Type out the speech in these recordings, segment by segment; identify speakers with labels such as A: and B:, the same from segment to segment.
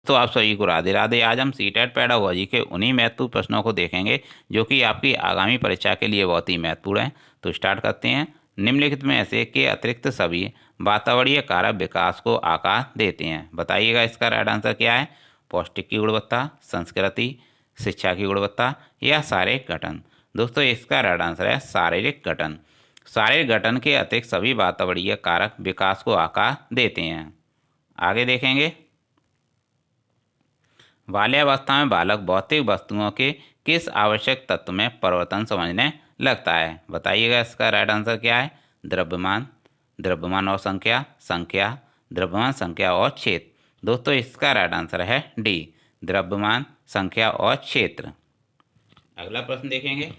A: दोस्तों आप सभी को राधे राधे। आज हम सीटेट पेडागोजी के उन्हीं महत्वपूर्ण प्रश्नों को देखेंगे जो कि आपकी आगामी परीक्षा के लिए बहुत ही महत्वपूर्ण हैं। तो स्टार्ट करते हैं। निम्नलिखित में ऐसे के अतिरिक्त सभी वातावरणीय कारक विकास को आकार देते हैं। बताइएगा इसका राइट आंसर क्या है। पौष्टिक की गुणवत्ता, संस्कृति, शिक्षा की गुणवत्ता या शारीरिक गठन। दोस्तों इसका राइट आंसर है शारीरिक गठन। शारीरिक गठन के अतिरिक्त सभी वातावरणीय कारक विकास को आकार देते हैं। आगे देखेंगे। बाल्यावस्था में बालक भौतिक वस्तुओं के किस आवश्यक तत्व में परिवर्तन समझने लगता है। बताइएगा इसका राइट आंसर क्या है। द्रव्यमान, द्रव्यमान और संख्या, संख्या, द्रव्यमान, संख्या और क्षेत्र। दोस्तों इसका राइट आंसर है डी, द्रव्यमान, संख्या और क्षेत्र। अगला प्रश्न देखेंगे।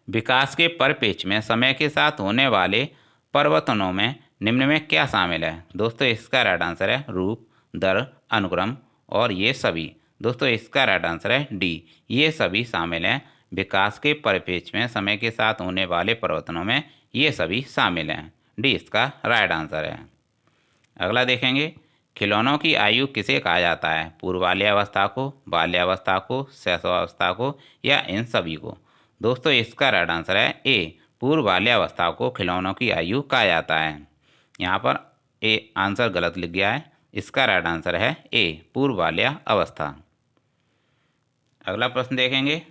A: विकास के परिप्रेक्ष्य में समय के साथ होने वाले परिवर्तनों में निम्न में क्या शामिल है। दोस्तों इसका राइट आंसर है रूप, दर, अनुक्रम और ये सभी। दोस्तों इसका राइट आंसर है डी, ये सभी शामिल हैं। विकास के परिप्रेक्ष्य में समय के साथ होने वाले परिवर्तनों में ये सभी शामिल हैं। डी इसका राइट आंसर है। अगला देखेंगे। खिलौनों की आयु किसे कहा जाता है। पूर्व बाल्यावस्था को, बाल्यावस्था को, शैशवावस्था को या इन सभी को। दोस्तों इसका राइट आंसर है ए, पूर्व बाल्यावस्था को खिलौनों की आयु कहा जाता है। यहाँ पर ए आंसर गलत लिख गया है। इसका राइट आंसर है ए, पूर्व बाल्यावस्था। अगला प्रश्न देखेंगे।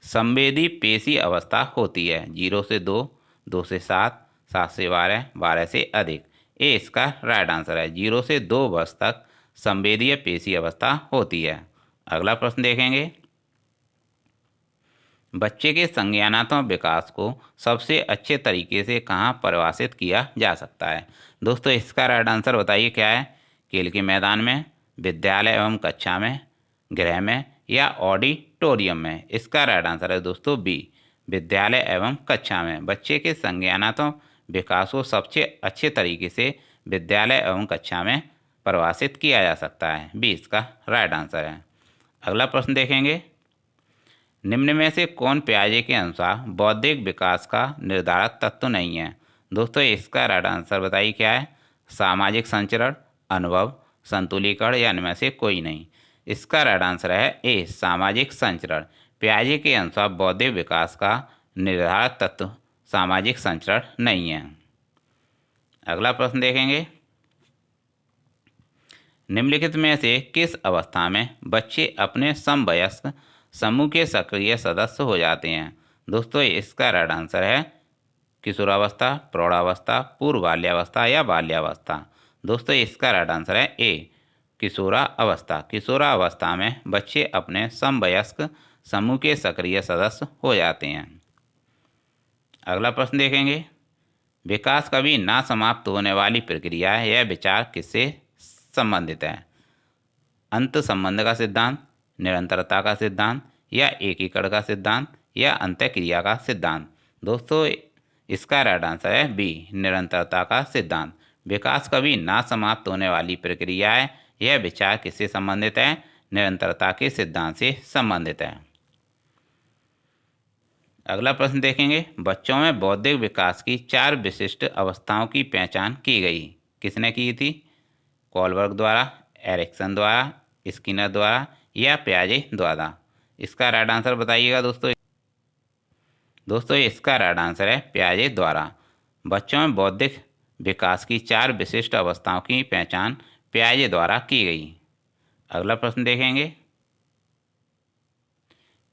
A: संवेदी पेशी अवस्था होती है 0 से 2, 2 से 7, 7 से 12, 12 से अधिक। ए इसका राइट आंसर है। 0 से 2 वर्ष तक संवेदीय पेशी अवस्था होती है। अगला प्रश्न देखेंगे। बच्चे के संज्ञानात्मक विकास को सबसे अच्छे तरीके से कहाँ परिभाषित किया जा सकता है। दोस्तों इसका राइट आंसर बताइए क्या है। खेल के मैदान में, विद्यालय एवं कक्षा में, गृह में या ऑडिटोरियम में। इसका राइट आंसर है दोस्तों बी, विद्यालय एवं कक्षा में। बच्चे के संज्ञानात्मक विकास को सबसे अच्छे तरीके से विद्यालय एवं कक्षा में परिभाषित किया जा सकता है। बी इसका राइट आंसर है। अगला प्रश्न देखेंगे। निम्न में से कौन पियाजे के अनुसार बौद्धिक विकास का निर्धारक तत्व नहीं है। दोस्तों इसका राइट आंसर बताइए क्या है। सामाजिक संचरण, अनुभव, संतुलीकरण या इनमें से कोई नहीं। इसका राइट आंसर है ए, सामाजिक संचरण। पियाजे के अनुसार बौद्धिक विकास का निर्धारक तत्व सामाजिक संचरण नहीं है। अगला प्रश्न देखेंगे। निम्नलिखित में से किस अवस्था में बच्चे अपने समवयस्क समूह के सक्रिय सदस्य हो जाते हैं। दोस्तों इसका राइट आंसर है किशोरावस्था, प्रौढ़ावस्था, पूर्व बाल्यावस्था या बाल्यावस्था। दोस्तों इसका राइट आंसर है ए, किशोरावस्था। किशोरावस्था में बच्चे अपने समवयस्क समूह के सक्रिय सदस्य हो जाते हैं। अगला प्रश्न देखेंगे। विकास कभी ना समाप्त होने वाली प्रक्रिया है, यह विचार किससे संबंधित है। अंत संबंध का सिद्धांत, निरंतरता का सिद्धांत या एकीकरण का सिद्धांत या अंतःक्रिया का सिद्धांत। दोस्तों इसका राइट आंसर है बी, निरंतरता का सिद्धांत। विकास कभी ना समाप्त होने वाली प्रक्रिया है, यह विचार किससे संबंधित है। निरंतरता के सिद्धांत से संबंधित है। अगला प्रश्न देखेंगे। बच्चों में बौद्धिक विकास की 4 विशिष्ट अवस्थाओं की पहचान की गई। किसने की थी। कोलबर्ग द्वारा, एरिक्सन द्वारा, स्किनर द्वारा या पियाजे द्वारा। इसका राइट आंसर बताइएगा दोस्तों। दोस्तों इसका राइट आंसर है पियाजे द्वारा। बच्चों में बौद्धिक विकास की 4 विशिष्ट अवस्थाओं की पहचान पियाजे द्वारा की गई। अगला प्रश्न देखेंगे।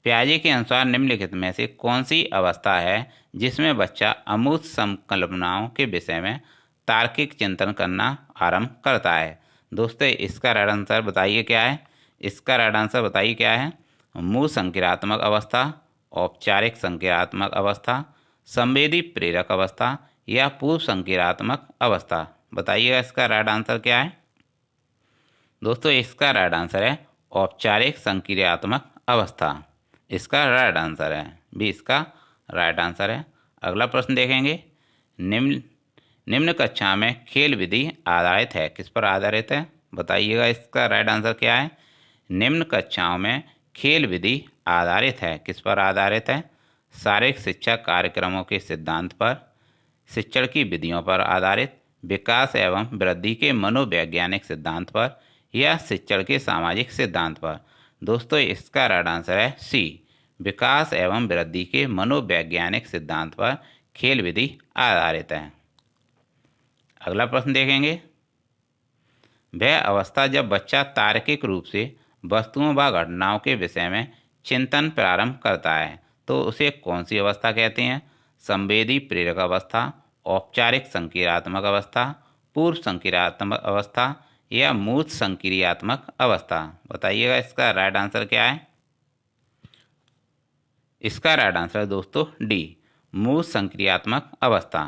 A: पियाजे के अनुसार निम्नलिखित में से कौन सी अवस्था है जिसमें बच्चा अमूर्त संकल्पनाओं के विषय में तार्किक चिंतन करना आरंभ करता है। दोस्तों इसका राइट आंसर बताइए क्या है। इसका राइट आंसर बताइए क्या है। मूल संक्रियात्मक अवस्था, औपचारिक संक्रियात्मक अवस्था, संवेदी प्रेरक अवस्था या पूर्व संक्रियात्मक अवस्था। बताइएगा इसका राइट आंसर क्या है। दोस्तों इसका राइट आंसर है औपचारिक संक्रियात्मक अवस्था। इसका राइट आंसर है बी, इसका राइट आंसर है। अगला प्रश्न देखेंगे। निम्न कक्षा में खेल विधि आधारित है, किस पर आधारित है। बताइएगा इसका राइट आंसर क्या है। निम्न कक्षाओं में खेल विधि आधारित है, किस पर आधारित है। शारीरिक शिक्षा कार्यक्रमों के सिद्धांत पर, शिक्षण की विधियों पर आधारित विकास एवं वृद्धि के मनोवैज्ञानिक सिद्धांत पर या शिक्षण के सामाजिक सिद्धांत पर। दोस्तों इसका राइट आंसर है सी, विकास एवं वृद्धि के मनोवैज्ञानिक सिद्धांत पर खेल विधि आधारित है। अगला प्रश्न देखेंगे, वह अवस्था जब बच्चा तार्किक रूप से वस्तुओं व घटनाओं के विषय में चिंतन प्रारंभ करता है तो उसे कौन सी अवस्था कहते हैं? संवेदी प्रेरक अवस्था, औपचारिक संक्रियात्मक अवस्था, पूर्व संक्रियात्मक अवस्था या मूर्त संक्रियात्मक अवस्था। बताइएगा इसका राइट आंसर क्या है? इसका राइट आंसर है दोस्तों डी, मूर्त संक्रियात्मक अवस्था।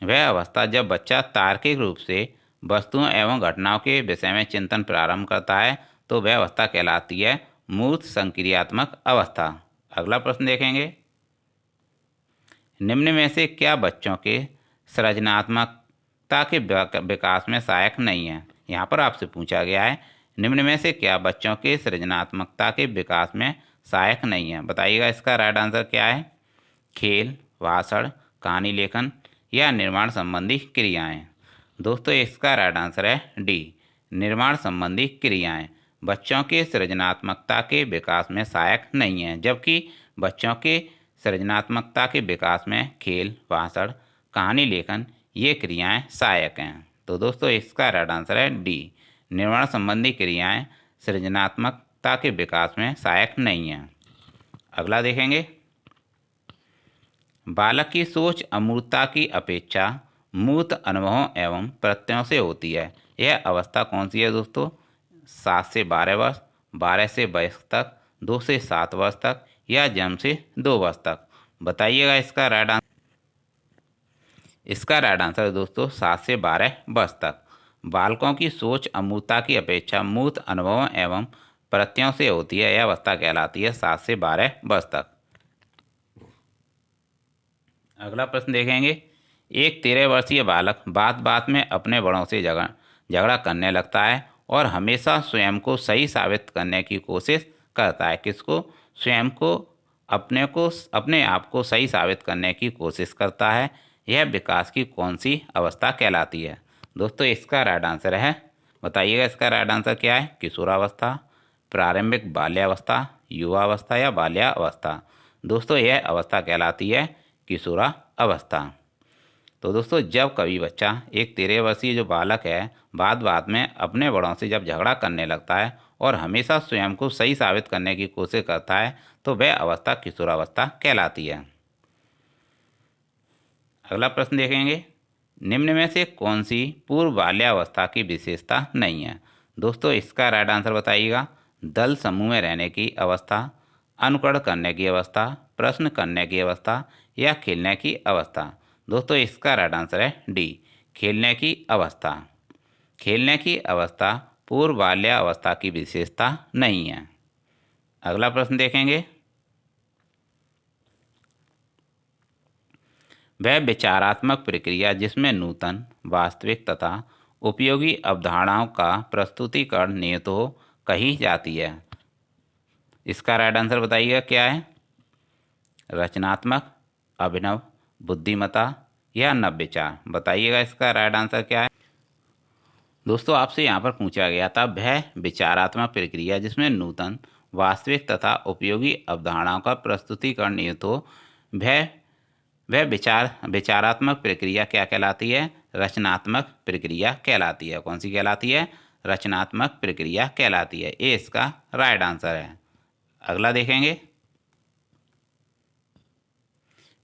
A: वह अवस्था जब बच्चा तार्किक रूप से वस्तुओं एवं घटनाओं के विषय में चिंतन प्रारंभ करता है तो वह अवस्था कहलाती है मूर्त संक्रियात्मक अवस्था। अगला प्रश्न देखेंगे, निम्न में से क्या बच्चों के सृजनात्मकता के विकास में सहायक नहीं है? यहाँ पर आपसे पूछा गया है निम्न में से क्या बच्चों के सृजनात्मकता के विकास में सहायक नहीं है? बताइएगा इसका राइट आंसर क्या है? खेल, भाषण, कहानी लेखन या निर्माण संबंधी क्रियाएं। दोस्तों इसका राइट आंसर है डी, निर्माण संबंधी क्रियाएं बच्चों के सृजनात्मकता के विकास में सहायक नहीं है, जबकि बच्चों के सृजनात्मकता के विकास में खेल, भाषण, कहानी लेखन ये क्रियाएं सहायक हैं। तो दोस्तों इसका राइट आंसर है डी, निर्माण संबंधी क्रियाएं सृजनात्मकता के विकास में सहायक नहीं हैं। अगला देखेंगे, बालक की सोच अमूर्तता की अपेक्षा मूर्त अनुभवों एवं प्रत्ययों से होती है। यह अवस्था कौन सी है दोस्तों? 7 से 12 वर्ष, 12 से वयस्क तक, 2 से 7 वर्ष तक या जन्म से 2 वर्ष तक। बताइएगा इसका राइट आंसर। इसका राइट आंसर है दोस्तों 7 से 12 वर्ष तक। बालकों की सोच अमूर्तता की अपेक्षा मूर्त अनुभवों एवं प्रत्ययों से होती है। यह अवस्था कहलाती है 7 से 12 वर्ष तक। अगला प्रश्न देखेंगे, एक 13 वर्षीय बालक बात बात में अपने बड़ों से झगड़ा करने लगता है और हमेशा स्वयं को सही साबित करने की कोशिश करता है। किसको? स्वयं को, अपने आप को सही साबित करने की कोशिश करता है। यह विकास की कौन सी अवस्था कहलाती है? दोस्तों इसका राइट आंसर है, बताइएगा इसका राइट आंसर क्या है? किशोरावस्था, प्रारंभिक बाल्यावस्था, युवावस्था या बाल्यावस्था। दोस्तों यह अवस्था कहलाती है किशोरा अवस्था। तो दोस्तों जब कभी बच्चा, एक 13 वर्षीय जो बालक है, बात बात में अपने बड़ों से जब झगड़ा करने लगता है और हमेशा स्वयं को सही साबित करने की कोशिश करता है तो वह अवस्था किशोरावस्था कहलाती है। अगला प्रश्न देखेंगे, निम्न में से कौन सी पूर्व बाल्यावस्था की विशेषता नहीं है? दोस्तों इसका राइट आंसर बताइएगा। दल समूह में रहने की अवस्था, अनुकरण करने की अवस्था, प्रश्न करने की अवस्था या खेलने की अवस्था। दोस्तों इसका राइट आंसर है डी, खेलने की अवस्था। खेलने की अवस्था पूर्व बाल्यावस्था की विशेषता नहीं है। अगला प्रश्न देखेंगे, वह विचारात्मक प्रक्रिया जिसमें नूतन, वास्तविक तथा उपयोगी अवधारणाओं का प्रस्तुतिकरण नियत हो कही जाती है। इसका राइट आंसर बताइएगा क्या है? रचनात्मक, अभिनव, बुद्धिमत्ता या नवविचार। बताइएगा इसका राइट आंसर क्या है? दोस्तों आपसे यहाँ पर पूछा गया था वह विचारात्मक प्रक्रिया जिसमें नूतन, वास्तविक तथा उपयोगी अवधारणाओं का प्रस्तुतिकरण नियत हो, वह विचारात्मक प्रक्रिया क्या कहलाती है? रचनात्मक प्रक्रिया कहलाती है। कौन सी कहलाती है? रचनात्मक प्रक्रिया कहलाती है। ये इसका राइट आंसर है। अगला देखेंगे,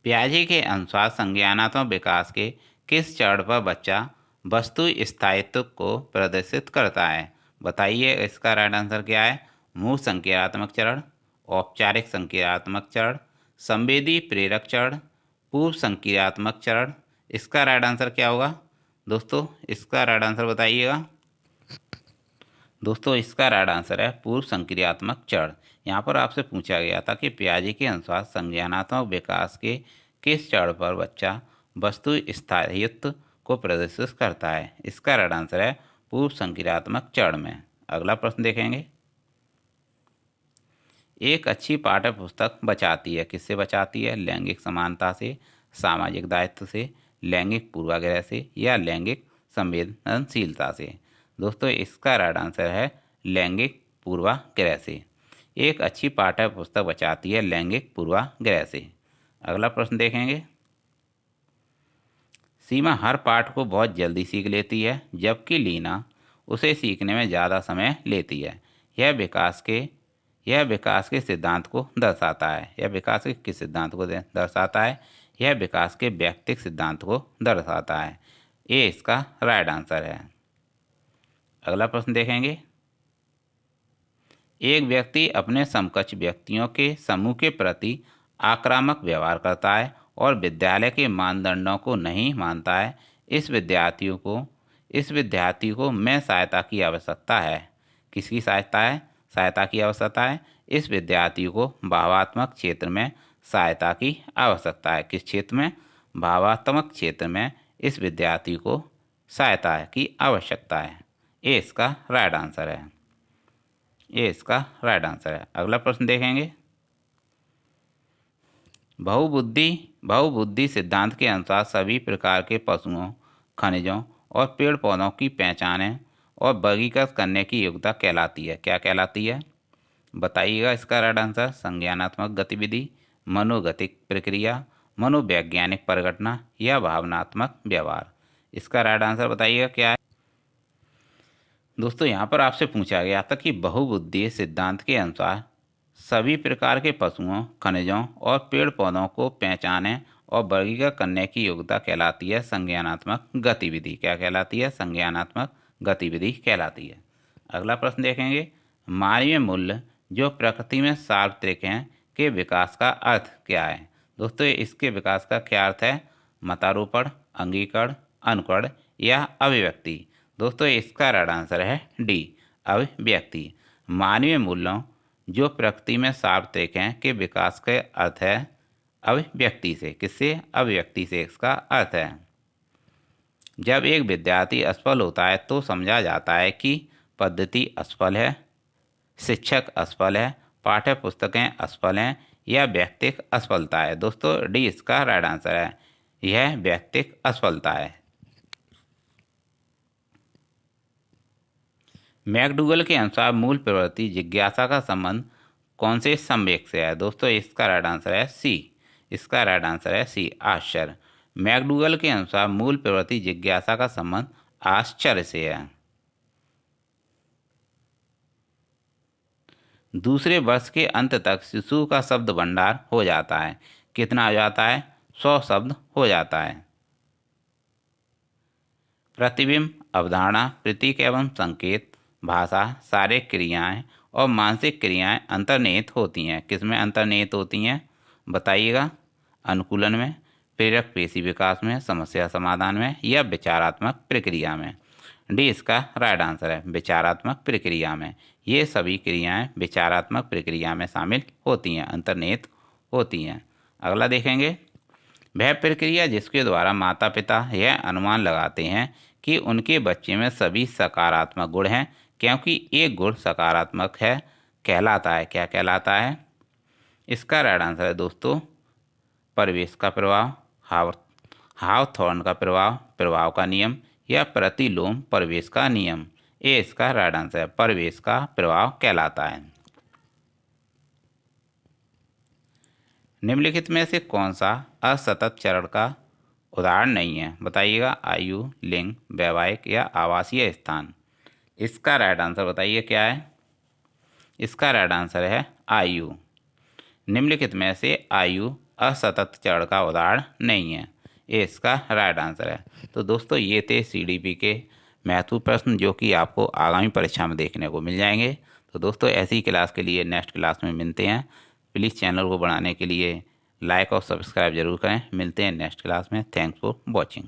A: पियाजे के अनुसार संज्ञानात्मक विकास के किस चरण पर बच्चा वस्तु स्थायित्व को प्रदर्शित करता है? बताइए इसका राइट आंसर क्या है? मूर्त संक्रियात्मक चरण, औपचारिक संक्रियात्मक चरण, संवेदी प्रेरक चरण, पूर्व संक्रियात्मक चरण। इसका राइट आंसर क्या होगा? दोस्तों इसका राइट आंसर बताइएगा। दोस्तों इसका राइट आंसर है पूर्व संक्रियात्मक चरण। यहाँ पर आपसे पूछा गया था कि पियाजे के अनुसार संज्ञानात्मक विकास के किस चरण पर बच्चा वस्तु स्थायित्व को प्रदर्शित करता है? इसका राइट आंसर है पूर्व संक्रियात्मक चरण में। अगला प्रश्न देखेंगे, एक अच्छी पाठ्य पुस्तक बचाती है, किससे बचाती है? लैंगिक समानता से, सामाजिक दायित्व से लैंगिक पूर्वाग्रह से या लैंगिक संवेदनशीलता से। दोस्तों इसका राइट आंसर है लैंगिक पूर्वाग्रह से। एक अच्छी पाठ्य पुस्तक बचाती है लैंगिक पूर्वाग्रह से। अगला प्रश्न देखेंगे। सीमा हर पाठ को बहुत जल्दी सीख लेती है, जबकि लीना उसे सीखने में ज़्यादा समय लेती है। यह विकास के सिद्धांत को दर्शाता है। यह विकास के किस सिद्धांत को दर्शाता है? यह विकास के व्यक्तिक सिद्धांत को दर्शाता है। ये इसका राइट आंसर है। अगला प्रश्न देखेंगे। एक व्यक्ति अपने समकक्ष व्यक्तियों के समूह के प्रति आक्रामक व्यवहार करता है और विद्यालय के मानदंडों को नहीं मानता है। इस विद्यार्थी को मैं सहायता की आवश्यकता है। किसकी सहायता है? सहायता की आवश्यकता है। इस विद्यार्थी को भावात्मक क्षेत्र में सहायता की आवश्यकता है। किस क्षेत्र में? भावात्मक क्षेत्र में इस विद्यार्थी को सहायता की आवश्यकता है। ये इसका राइट आंसर है। ये इसका राइट आंसर है। अगला प्रश्न देखेंगे। बहुबुद्धि सिद्धांत के अनुसार सभी प्रकार के पशुओं, खनिजों और पेड़ पौधों की पहचान और वर्गीकृत करने की योग्यता कहलाती है। क्या कहलाती है? बताइएगा इसका राइट आंसर। संज्ञानात्मक गतिविधि, मनोगतिक प्रक्रिया, मनोवैज्ञानिक परिघटना या भावनात्मक व्यवहार। इसका राइट आंसर बताइएगा क्या है। दोस्तों यहाँ पर आपसे पूछा गया था कि बहुबुद्धि सिद्धांत के अनुसार सभी प्रकार के पशुओं, खनिजों और पेड़ पौधों को पहचाने और वर्गीकृत करने की योग्यता कहलाती है संज्ञानात्मक गतिविधि। क्या कहलाती है? संज्ञानात्मक गतिविधि कहलाती है। अगला प्रश्न देखेंगे। मानवीय मूल्य जो प्रकृति में सार्वत्रिक हैं के विकास का अर्थ क्या है? दोस्तों इसके विकास का क्या अर्थ है? मतारोपण, अंगीकरण, अनुकरण या अभिव्यक्ति। दोस्तों इसका राइट आंसर है डी, अभिव्यक्ति। मानवीय मूल्यों जो प्रकृति में सार्वत्रिक हैं के विकास का अर्थ है अभिव्यक्ति से। किससे? अभिव्यक्ति से इसका अर्थ है। जब एक विद्यार्थी असफल होता है तो समझा जाता है कि पद्धति असफल है, शिक्षक असफल है, पाठ्य पुस्तकें असफल हैं या व्यक्तिक असफलता है। दोस्तों डी इसका राइट आंसर है। यह व्यक्तिक असफलता है। मैकडूगल के अनुसार मूल प्रवृत्ति जिज्ञासा का संबंध कौन से संवेग से है? दोस्तों इसका राइट आंसर है सी। इसका राइट आंसर है सी, आश्चर्य। मैकडूगल के अनुसार मूल प्रवृत्ति जिज्ञासा का संबंध आश्चर्य से है। दूसरे वर्ष के अंत तक शिशु का शब्द भंडार हो जाता है। कितना हो जाता है? 100 शब्द हो जाता है। प्रतिबिंब, अवधारणा, प्रतीक एवं संकेत, भाषा, शारीरिक क्रियाएं और मानसिक क्रियाएं अंतर्निहित होती हैं। किसमें अंतर्निहित होती हैं? बताइएगा। अनुकूलन में, प्रेरक पेशी विकास में, समस्या समाधान में या विचारात्मक प्रक्रिया में। डी इसका राइट आंसर है, विचारात्मक प्रक्रिया में। ये सभी क्रियाएं विचारात्मक प्रक्रिया में शामिल होती हैं, अंतर्निहित होती हैं। अगला देखेंगे। वह प्रक्रिया जिसके द्वारा माता पिता यह अनुमान लगाते हैं कि उनके बच्चे में सभी सकारात्मक गुण हैं क्योंकि एक गुण सकारात्मक है कहलाता है। क्या कहलाता है? इसका राइट आंसर है दोस्तों परिवेश का प्रभाव, हावथॉर्न का प्रभाव, प्रभाव का नियम या प्रतिलोम परिवेश का नियम। ये इसका राइट आंसर है, परिवेश का प्रभाव कहलाता है। निम्नलिखित में से कौन सा असतत चरण का उदाहरण नहीं है? बताइएगा। आयु, लिंग, वैवाहिक या आवासीय स्थान। इसका राइट आंसर बताइए क्या है? इसका राइट आंसर है आयु। निम्नलिखित में से आयु असतत चरण का उदाहरण नहीं है। ये इसका राइट आंसर है। तो दोस्तों ये थे CDP के महत्वपूर्ण प्रश्न जो कि आपको आगामी परीक्षा में देखने को मिल जाएंगे। तो दोस्तों ऐसी क्लास के लिए नेक्स्ट क्लास में मिलते हैं। प्लीज़ चैनल को बढ़ाने के लिए लाइक और सब्सक्राइब जरूर करें। मिलते हैं नेक्स्ट क्लास में। Thanks for watching.